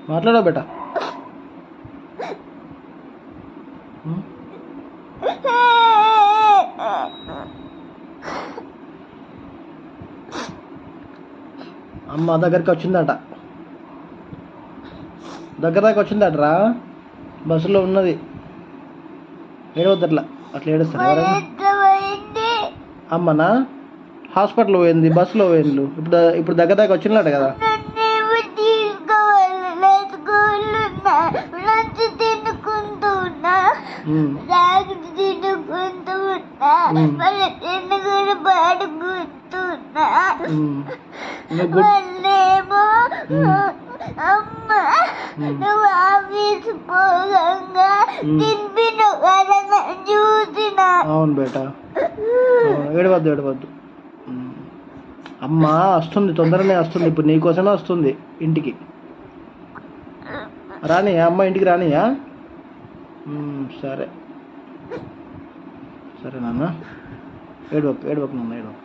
మాట్లాడో బేట. అమ్మ దగ్గరికి వచ్చిందట, దగ్గర దాకా వచ్చిందటరా, బస్సులో ఉన్నది. ఏడవద్దు అట్లా, అట్లా ఏడుస్తారు ఎవరైనా. అమ్మనా హాస్పిటల్ పోయింది, బస్సులో పోయింది. ఇప్పుడు దగ్గర దాకా వచ్చిందట కదా. అవును బేట, ఏడవద్దు ఏడవద్దు. అమ్మ వస్తుంది, తొందరనే వస్తుంది. ఇప్పుడు నీకోసమే వస్తుంది ఇంటికి. రాని అమ్మ ఇంటికి రానియా? సరే సరే నాన్న, ఏడవకు ఏడవకు నాన్న, ఏడవకు.